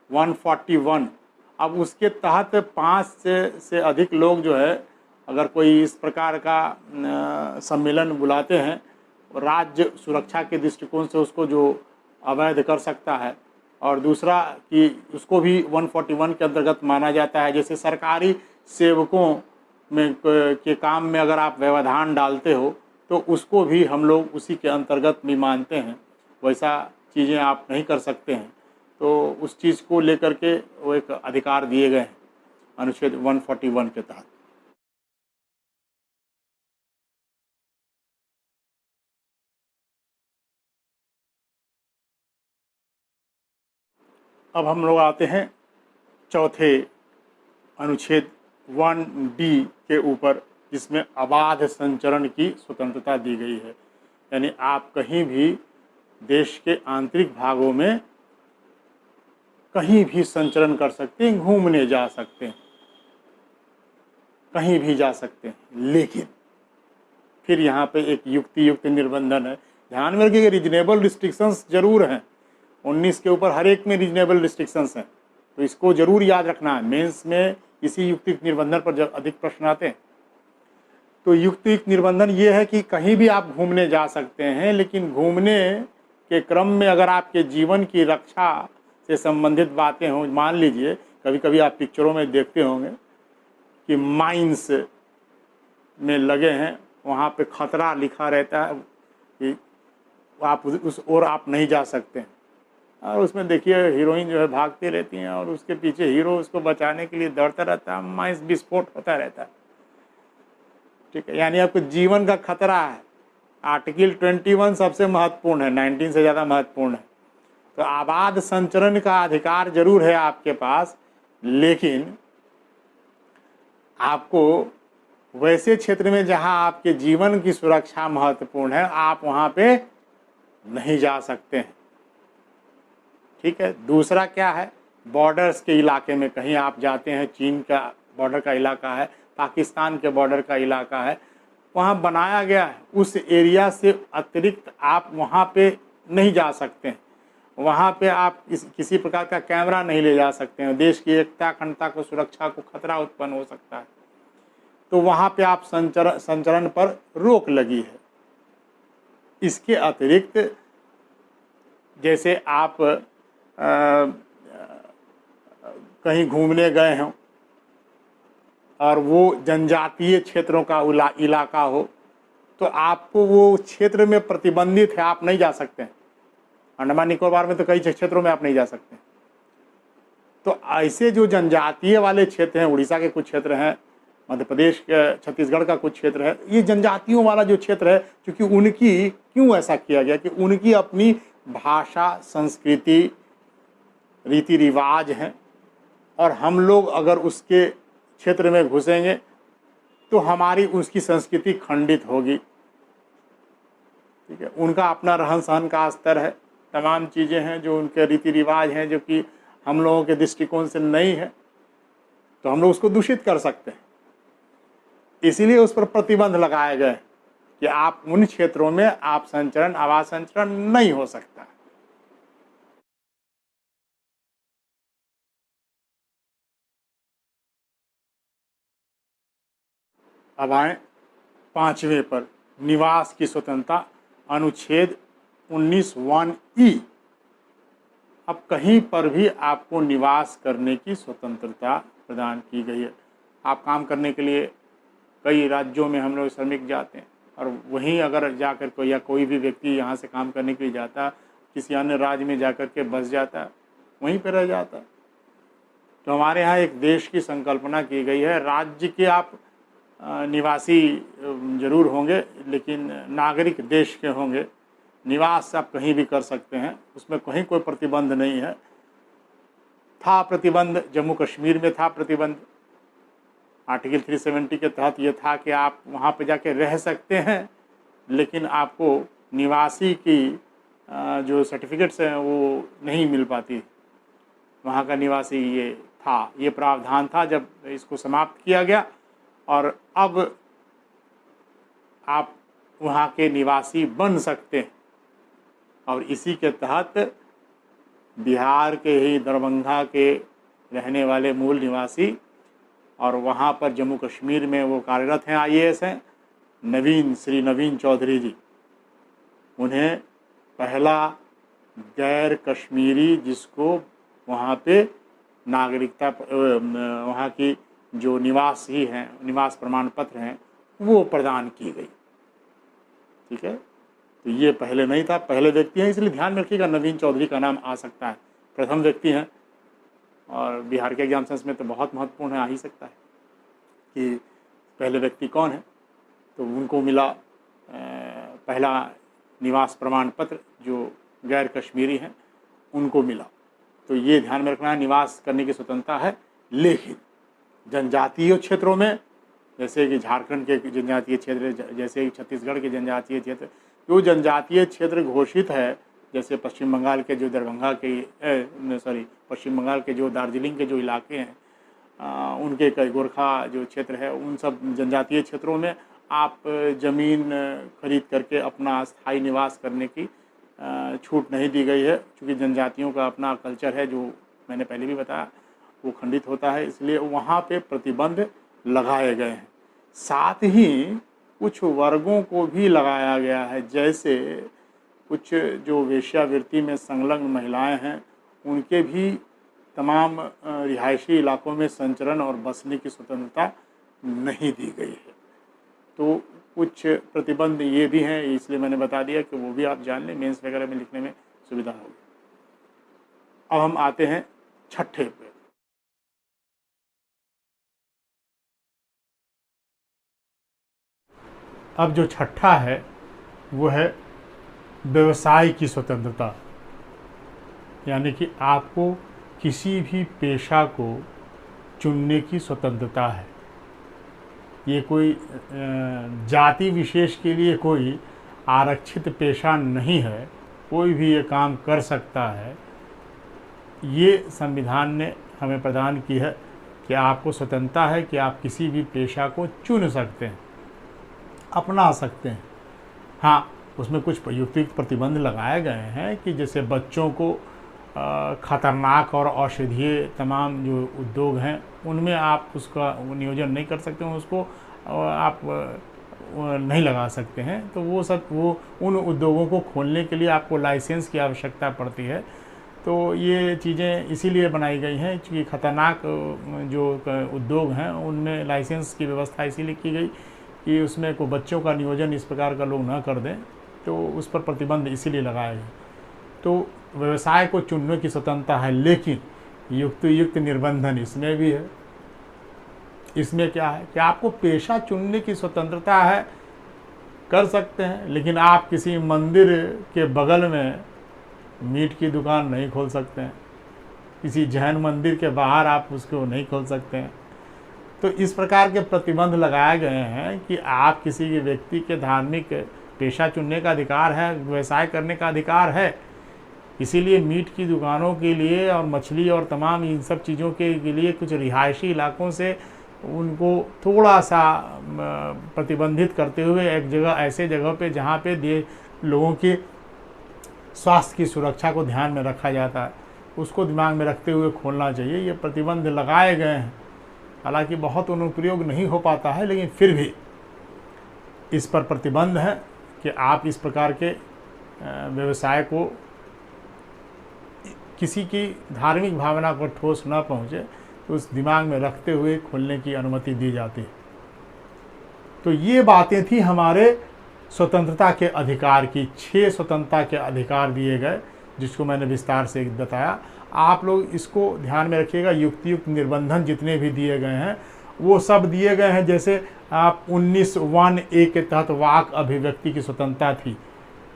[SPEAKER 1] 141। अब उसके तहत 5 से अधिक लोग जो है, अगर कोई इस प्रकार का सम्मेलन बुलाते हैं, राज्य सुरक्षा के दृष्टिकोण से उसको जो अवैध कर सकता है। और दूसरा कि उसको भी 141 के अंतर्गत माना जाता है। जैसे सरकारी सेवकों में के काम में अगर आप व्यवधान डालते हो तो उसको भी हम लोग उसी के अंतर्गत भी मानते हैं। वैसा चीज़ें आप नहीं कर सकते हैं, तो उस चीज़ को लेकर के वो एक अधिकार दिए गए हैं अनुच्छेद 141 के तहत। अब हम लोग आते हैं चौथे अनुच्छेद 1D के ऊपर, जिसमें अबाध संचरण की स्वतंत्रता दी गई है। यानी आप कहीं भी देश के आंतरिक भागों में कहीं भी संचरण कर सकते हैं, घूमने जा सकते हैं, कहीं भी जा सकते हैं। लेकिन फिर यहाँ पे एक युक्त निर्बंधन है। ध्यान में रखिएगा, रीजनेबल रिस्ट्रिक्शंस जरूर हैं। 19 के ऊपर हर एक में रीजनेबल रिस्ट्रिक्शंस हैं, तो इसको जरूर याद रखना है। मेंस में इसी युक्तिक निर्बंधन पर जब अधिक प्रश्न आते हैं, तो युक्तिक निर्बंधन ये है कि कहीं भी आप घूमने जा सकते हैं, लेकिन घूमने के क्रम में अगर आपके जीवन की रक्षा से संबंधित बातें हों, मान लीजिए कभी कभी आप पिक्चरों में देखते होंगे कि माइंस में लगे हैं, वहाँ पे खतरा लिखा रहता है कि आप उस ओर आप नहीं जा सकते हैं। और उसमें देखिए हीरोइन जो है भागती रहती हैं और उसके पीछे हीरो उसको बचाने के लिए दौड़ता रहता है, माइंस विस्फोट होता रहता है। ठीक है, यानी आपको जीवन का खतरा है। आर्टिकल 21 सबसे महत्वपूर्ण है, 19 से ज़्यादा महत्वपूर्ण है। तो आबाद संचरण का अधिकार जरूर है आपके पास, लेकिन आपको वैसे क्षेत्र में जहां आपके जीवन की सुरक्षा महत्वपूर्ण है, आप वहां पे नहीं जा सकते हैं। ठीक है, दूसरा क्या है, बॉर्डर्स के इलाके में कहीं आप जाते हैं, चीन का बॉर्डर का इलाका है, पाकिस्तान के बॉर्डर का इलाका है, वहाँ बनाया गया है, उस एरिया से अतिरिक्त आप वहाँ पे नहीं जा सकते हैं। वहाँ पे आप किसी प्रकार का कैमरा नहीं ले जा सकते हैं, देश की एकता अखंडता को सुरक्षा को खतरा उत्पन्न हो सकता है, तो वहाँ पे आप संचरण पर रोक लगी है। इसके अतिरिक्त जैसे आप कहीं घूमने गए हों और वो जनजातीय क्षेत्रों का इलाका हो, तो आपको वो क्षेत्र में प्रतिबंधित है, आप नहीं जा सकते हैं। अंडमान निकोबार में तो कई क्षेत्रों में आप नहीं जा सकते। तो ऐसे जो जनजातीय वाले क्षेत्र हैं, उड़ीसा के कुछ क्षेत्र हैं, मध्य प्रदेश के, छत्तीसगढ़ का कुछ क्षेत्र है, ये जनजातियों वाला जो क्षेत्र है, क्योंकि उनकी क्यों ऐसा किया गया कि उनकी अपनी भाषा, संस्कृति, रीति रिवाज हैं, और हम लोग अगर उसके क्षेत्र में घुसेंगे तो हमारी उसकी संस्कृति खंडित होगी। ठीक है, उनका अपना रहन सहन का स्तर है, तमाम चीज़ें हैं जो उनके रीति रिवाज हैं जो कि हम लोगों के दृष्टिकोण से नहीं है, तो हम लोग उसको दूषित कर सकते हैं। इसीलिए उस पर प्रतिबंध लगाए गए कि आप उन क्षेत्रों में आप संचरण, आवाज संचरण नहीं हो सकता। अब आए 5वें पर, निवास की स्वतंत्रता, अनुच्छेद 19(1)(e). अब कहीं पर भी आपको निवास करने की स्वतंत्रता प्रदान की गई है। आप काम करने के लिए कई राज्यों में हम लोग श्रमिक जाते हैं, और वहीं अगर जाकर कोई या कोई भी व्यक्ति यहाँ से काम करने के लिए जाता, किसी अन्य राज्य में जाकर के बस जाता, वहीं पर रह जाता। तो हमारे यहाँ एक देश की संकल्पना की गई है, राज्य के आप निवासी जरूर होंगे लेकिन नागरिक देश के होंगे, निवास आप कहीं भी कर सकते हैं, उसमें कहीं कोई प्रतिबंध नहीं है। था प्रतिबंध, जम्मू कश्मीर में था प्रतिबंध, आर्टिकल 370 के तहत ये था कि आप वहाँ पे जाके रह सकते हैं, लेकिन आपको निवासी की जो सर्टिफिकेट्स हैं वो नहीं मिल पाती, वहाँ का निवासी ये था, ये प्रावधान था। जब इसको समाप्त किया गया और अब आप वहाँ के निवासी बन सकते हैं, और इसी के तहत बिहार के ही दरभंगा के रहने वाले मूल निवासी, और वहाँ पर जम्मू कश्मीर में वो कार्यरत हैं, IAS हैं, श्री नवीन चौधरी जी, उन्हें पहला गैर कश्मीरी जिसको वहाँ पे नागरिकता, वहाँ की जो निवासी हैं, निवास प्रमाण पत्र हैं, वो प्रदान की गई। ठीक है, तो ये पहले नहीं था, पहले व्यक्ति हैं, इसलिए ध्यान में रखिएगा नवीन चौधरी का नाम आ सकता है, प्रथम व्यक्ति हैं, और बिहार के एग्जाम्स में तो बहुत महत्वपूर्ण है, आ ही सकता है कि पहले व्यक्ति कौन है। तो उनको मिला पहला निवास प्रमाण पत्र, जो गैर कश्मीरी हैं उनको मिला। तो ये ध्यान में रखना है, निवास करने की स्वतंत्रता है, लेकिन जनजातीय क्षेत्रों में, जैसे कि झारखंड के जनजातीय क्षेत्र, जैसे कि छत्तीसगढ़ के जनजातीय क्षेत्र, जो जनजातीय क्षेत्र घोषित है, जैसे पश्चिम बंगाल के जो दरभंगा के पश्चिम बंगाल के जो दार्जिलिंग के जो इलाके हैं, उनके कई गोरखा जो क्षेत्र है, उन सब जनजातीय क्षेत्रों में आप ज़मीन खरीद करके अपना स्थायी निवास करने की छूट नहीं दी गई है, क्योंकि जनजातियों का अपना कल्चर है, जो मैंने पहले भी बताया, वो खंडित होता है, इसलिए वहाँ पे प्रतिबंध लगाए गए हैं। साथ ही कुछ वर्गों को भी लगाया गया है, जैसे कुछ जो वेश्यावृत्ति में संलग्न महिलाएं हैं, उनके भी तमाम रिहायशी इलाकों में संचरण और बसने की स्वतंत्रता नहीं दी गई है। तो कुछ प्रतिबंध ये भी हैं, इसलिए मैंने बता दिया कि वो भी आप जान लें, मेंस वगैरह में लिखने में सुविधा होगी। अब हम आते हैं छठे पे। अब जो छठा है वो है व्यवसाय की स्वतंत्रता, यानी कि आपको किसी भी पेशा को चुनने की स्वतंत्रता है। ये कोई जाति विशेष के लिए कोई आरक्षित पेशा नहीं है, कोई भी ये काम कर सकता है। ये संविधान ने हमें प्रदान की है कि आपको स्वतंत्रता है कि आप किसी भी पेशा को चुन सकते हैं, अपना सकते हैं। हाँ, उसमें कुछ युक्त प्रतिबंध लगाए गए हैं कि जैसे बच्चों को खतरनाक और औषधीय तमाम जो उद्योग हैं उनमें आप उसका नियोजन नहीं कर सकते हैं, उसको आप नहीं लगा सकते हैं। तो वो उन उद्योगों को खोलने के लिए आपको लाइसेंस की आवश्यकता पड़ती है। तो ये चीज़ें इसीलिए बनाई गई हैं क्योंकि खतरनाक जो उद्योग हैं उनमें लाइसेंस की व्यवस्था इसीलिए की गई कि उसमें कोई बच्चों का नियोजन इस प्रकार का लोग ना कर दें, तो उस पर प्रतिबंध इसीलिए लगाया गया। तो व्यवसाय को चुनने की स्वतंत्रता है, लेकिन युक्त निर्बंधन इसमें भी है। इसमें क्या है कि आपको पेशा चुनने की स्वतंत्रता है, कर सकते हैं, लेकिन आप किसी मंदिर के बगल में मीट की दुकान नहीं खोल सकते हैं, किसी जैन मंदिर के बाहर आप उसको नहीं खोल सकते हैं। तो इस प्रकार के प्रतिबंध लगाए गए हैं कि आप किसी भी व्यक्ति के धार्मिक पेशा चुनने का अधिकार है, व्यवसाय करने का अधिकार है। इसीलिए मीट की दुकानों के लिए और मछली और तमाम इन सब चीज़ों के लिए कुछ रिहायशी इलाकों से उनको थोड़ा सा प्रतिबंधित करते हुए एक जगह, ऐसे जगह पे जहाँ पे लोगों के स्वास्थ्य की सुरक्षा को ध्यान में रखा जाता है, उसको दिमाग में रखते हुए खोलना चाहिए। ये प्रतिबंध लगाए गए हैं, हालांकि बहुत अनुप्रयोग नहीं हो पाता है, लेकिन फिर भी इस पर प्रतिबंध है कि आप इस प्रकार के व्यवसाय को किसी की धार्मिक भावना को ठोस न पहुँचे, तो उस दिमाग में रखते हुए खोलने की अनुमति दी जाती है। तो ये बातें थी हमारे स्वतंत्रता के अधिकार की। 6 स्वतंत्रता के अधिकार दिए गए, जिसको मैंने विस्तार से बताया। आप लोग इसको ध्यान में रखिएगा। युक्त निर्बंधन जितने भी दिए गए हैं वो सब दिए गए हैं। जैसे आप 19(1)(a) के तहत वाक अभिव्यक्ति की स्वतंत्रता थी,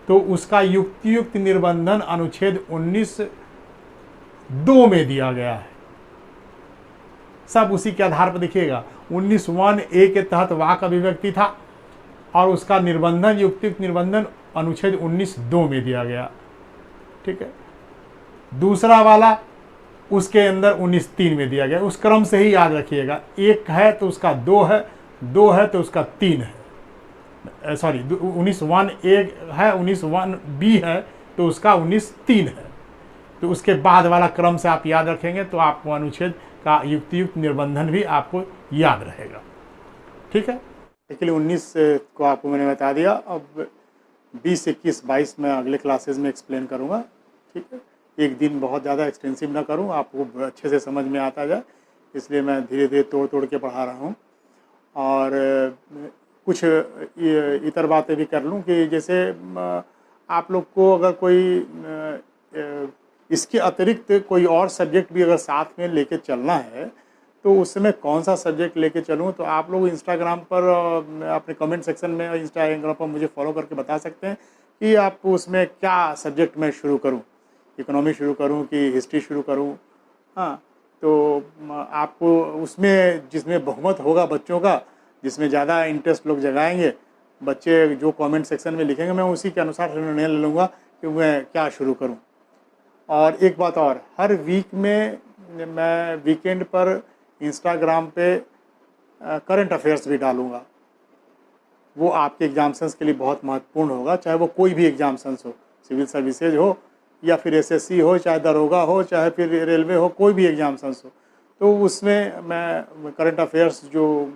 [SPEAKER 1] तो उसका युक्त निर्बंधन अनुच्छेद 19(2) में दिया गया है। सब उसी के आधार पर देखिएगा। 19(1)(a) के तहत वाक अभिव्यक्ति था और उसका निर्बंधन युक्त निर्बंधन अनुच्छेद 19(2) में दिया गया। ठीक है। दूसरा वाला उसके अंदर 19(3) में दिया गया। उस क्रम से ही याद रखिएगा। 1 है तो उसका 2 है, 2 है तो उसका 3 है, सॉरी 19(1)(a) है, 19(1)(b) है तो उसका 19(3) है। तो उसके बाद वाला क्रम से आप याद रखेंगे तो आपको अनुच्छेद का युक्त निर्बंधन भी आपको याद रहेगा। ठीक है। एक्चुअली 19 को आपको मैंने बता दिया। अब 20, 21, 22 में अगले क्लासेस में एक्सप्लेन करूँगा। ठीक है। एक दिन बहुत ज़्यादा एक्सटेंसिव ना करूँ, आपको अच्छे से समझ में आता जाए, इसलिए मैं धीरे धीरे तोड़ के पढ़ा रहा हूँ। और कुछ इतर बातें भी कर लूँ कि जैसे आप लोग को अगर कोई इसके अतिरिक्त कोई और सब्जेक्ट भी अगर साथ में लेके चलना है तो उस समय कौन सा सब्जेक्ट लेके चलूँ, तो आप लोग इंस्टाग्राम पर अपने कमेंट सेक्शन में इंस्टाग्राम पर मुझे फॉलो करके बता सकते हैं कि आप उसमें क्या सब्जेक्ट मैं शुरू करूँ, इकोनॉमी शुरू करूँ कि हिस्ट्री शुरू करूँ। हाँ, तो आपको उसमें जिसमें बहुमत होगा बच्चों का, जिसमें ज़्यादा इंटरेस्ट लोग जगाएंगे, बच्चे जो कमेंट सेक्शन में लिखेंगे, मैं उसी के अनुसार निर्णय ले लूँगा कि मैं क्या शुरू करूँ। और एक बात और, हर वीक में मैं वीकेंड पर इंस्टाग्राम पे करंट अफेयर्स भी डालूँगा। वो आपके एग्जाम्सन्स के लिए बहुत महत्वपूर्ण होगा, चाहे वो कोई भी एग्जाम्सन्स हो, सिविल सर्विसेज हो या फिर एसएससी हो, चाहे दरोगा हो, चाहे फिर रेलवे हो, कोई भी एग्जाम्सन्स हो। तो उसमें मैं करंट अफेयर्स जो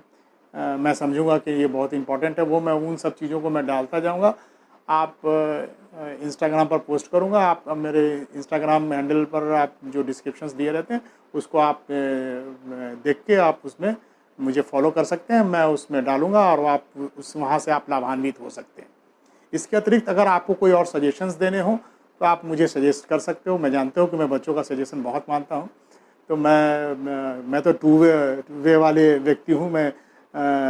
[SPEAKER 1] मैं समझूंगा कि ये बहुत इंपॉर्टेंट है, वो मैं उन सब चीज़ों को मैं डालता जाऊंगा। आप इंस्टाग्राम पर पोस्ट करूंगा। आप मेरे इंस्टाग्राम हैंडल पर आप जो डिस्क्रिप्शंस दिए रहते हैं उसको आप देख के आप उसमें मुझे फॉलो कर सकते हैं, मैं उसमें डालूंगा और आप वहाँ से आप लाभान्वित हो सकते हैं। इसके अतिरिक्त अगर आपको कोई और सजेशंस देने हो तो आप मुझे सजेस्ट कर सकते हो। मैं जानते हो कि मैं बच्चों का सजेशन बहुत मानता हूँ, तो मैं तो टू वे वाले व्यक्ति हूँ। मैं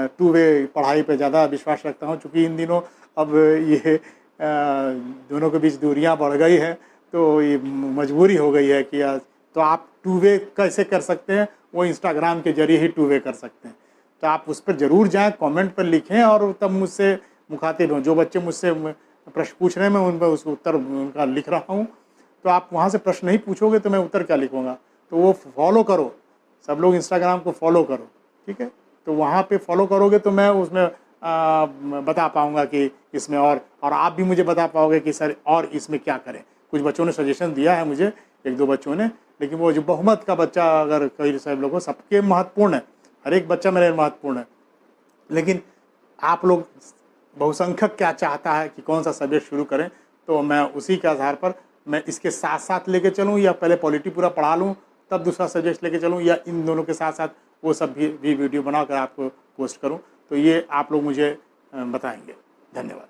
[SPEAKER 1] टू वे पढ़ाई पे ज़्यादा विश्वास रखता हूँ, चूँकि इन दिनों अब ये दोनों के बीच दूरियाँ बढ़ गई हैं, तो ये मजबूरी हो गई है कि तो आप टू वे कैसे कर सकते हैं, वो इंस्टाग्राम के जरिए ही टू वे कर सकते हैं। तो आप उस पर ज़रूर जाएँ, कमेंट पर लिखें और तब मुझसे मुखातिब हों। जो बच्चे मुझसे प्रश्न पूछ रहे हैं, मैं उन पर उसको उत्तर उनका लिख रहा हूँ। तो आप वहाँ से प्रश्न नहीं पूछोगे तो मैं उत्तर क्या लिखूँगा। तो वो फॉलो करो, सब लोग इंस्टाग्राम को फॉलो करो। ठीक है। तो वहाँ पे फॉलो करोगे तो मैं उसमें बता पाऊँगा कि इसमें और आप भी मुझे बता पाओगे कि सर और इसमें क्या करें। कुछ बच्चों ने सजेशन दिया है मुझे, 1-2 बच्चों ने, लेकिन वो जो बहुमत का बच्चा अगर कई सब लोगों, सबके महत्वपूर्ण है, हर एक बच्चा मेरे महत्वपूर्ण है, लेकिन आप लोग बहुसंख्यक क्या चाहता है कि कौन सा सब्जेक्ट शुरू करें, तो मैं उसी के आधार पर मैं इसके साथ साथ लेके चलूँ या पहले पॉलिटी पूरा पढ़ा लूँ तब दूसरा सब्जेक्ट लेके चलूँ, या इन दोनों के साथ साथ वो सब भी वीडियो बनाकर आपको पोस्ट करूँ। तो ये आप लोग मुझे बताएंगे। धन्यवाद।